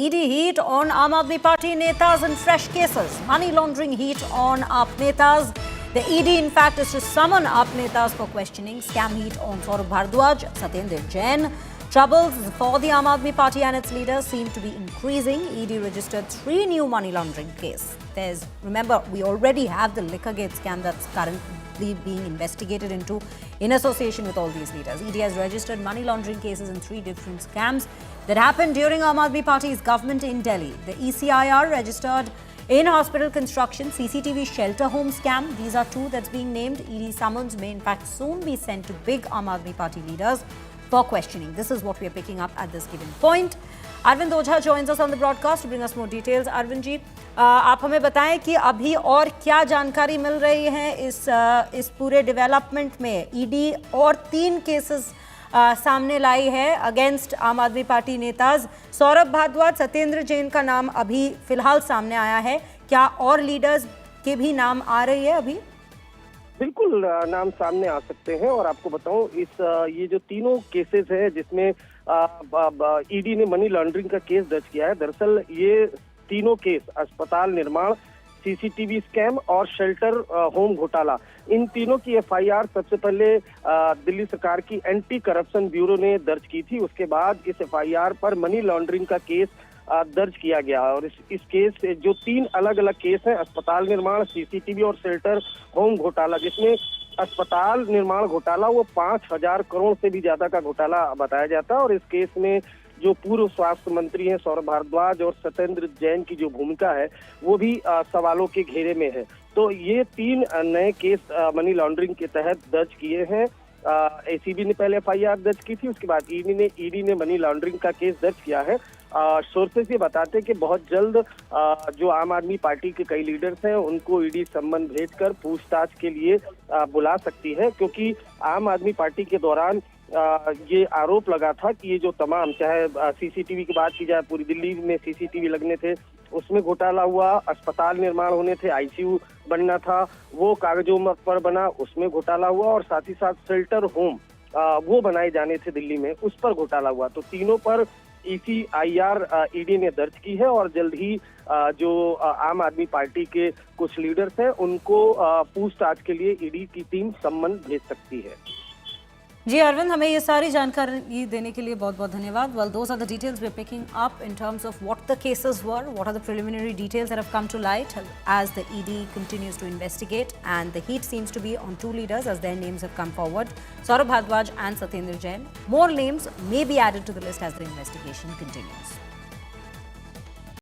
ED heat on Aam Aadmi Party netas and fresh cases. Money laundering heat on AAP netas. The ED, in fact, is to summon AAP netas for questioning. Scam heat on Saurabh Bhardwaj, Satyendra Jain. Troubles for the Aam Aadmi Party and its leaders seem to be increasing. ED registered 3 new money laundering cases. Remember, we already have the Liquorgate scam that's currently being investigated into in association with all these leaders. ED has registered money laundering cases in 3 different scams that happened during Aam Aadmi Party's government in Delhi. The ECIR registered in hospital construction, CCTV shelter home scam. These are 2 that's being named. ED summons may in fact soon be sent to big Aam Aadmi Party leaders for questioning. This is what we are picking up at this given point. Arvind Ojha joins us on the broadcast to bring us more details. Arvind जी, आप हमें बताएं कि अभी और क्या जानकारी मिल रही है इस पूरे डेवलपमेंट में। ईडी और 3 केसेस सामने लाई है अगेंस्ट आम आदमी पार्टी नेताज। सौरभ भारद्वाज, सत्येंद्र जैन का नाम अभी फिलहाल सामने आया है। क्या और लीडर्स के भी नाम आ रही है अभी? बिल्कुल नाम सामने आ सकते हैं और आपको बताऊं ये जो तीनों केसेस हैं जिसमें ईडी ने मनी लॉन्ड्रिंग का केस दर्ज किया है। दरअसल ये तीनों केस अस्पताल निर्माण, सीसीटीवी स्कैम और शेल्टर होम घोटाला, इन तीनों की एफआईआर सबसे पहले दिल्ली सरकार की एंटी करप्शन ब्यूरो ने दर्ज की थी। उसके बाद इस एफआईआर पर मनी लॉन्ड्रिंग का केस दर्ज किया गया और इस केस से जो 3 अलग अलग केस हैं, अस्पताल निर्माण, सीसीटीवी और शेल्टर होम घोटाला, जिसमें अस्पताल निर्माण घोटाला वो 5,000 करोड़ से भी ज्यादा का घोटाला बताया जाता है और इस केस में जो पूर्व स्वास्थ्य मंत्री हैं सौरभ भारद्वाज और सत्येंद्र जैन की जो भूमिका है वो भी सवालों के घेरे में है। तो ये 3 नए केस मनी लॉन्ड्रिंग के तहत दर्ज किए हैं। एसीबी ने पहले एफआईआर दर्ज की थी, उसके बाद ईडी ने मनी लॉन्ड्रिंग का केस दर्ज किया है। सोर्सेस ये बताते हैं कि बहुत जल्द जो आम आदमी पार्टी के कई लीडर्स हैं उनको ईडी सम्मन भेजकर पूछताछ के लिए बुला सकती है, क्योंकि आम आदमी पार्टी के दौरान ये आरोप लगा था कि ये जो तमाम, चाहे सीसीटीवी की बात की जाए, पूरी दिल्ली में सीसीटीवी लगने थे उसमें घोटाला हुआ, अस्पताल निर्माण होने थे, आईसीयू बनना था वो कागजों पर बना उसमें घोटाला हुआ और साथ ही साथ शेल्टर होम वो बनाए जाने थे दिल्ली में, उस पर घोटाला हुआ। तो तीनों पर ECIR ईडी ने दर्ज की है और जल्द ही जो आम आदमी पार्टी के कुछ लीडर्स हैं उनको पूछताछ के लिए ईडी की टीम सम्मन भेज सकती है। जी अरविंद, हमें ये सारी जानकारी देने के लिए बहुत बहुत धन्यवाद। Well, those are the details we're picking up in terms of what the cases were, what are the preliminary details that have come to light as the ED continues to investigate, and the heat seems to be on 2 leaders as their names have come forward, Saurabh Bhardwaj and Satyendra Jain. More names may be added to the list as the investigation continues.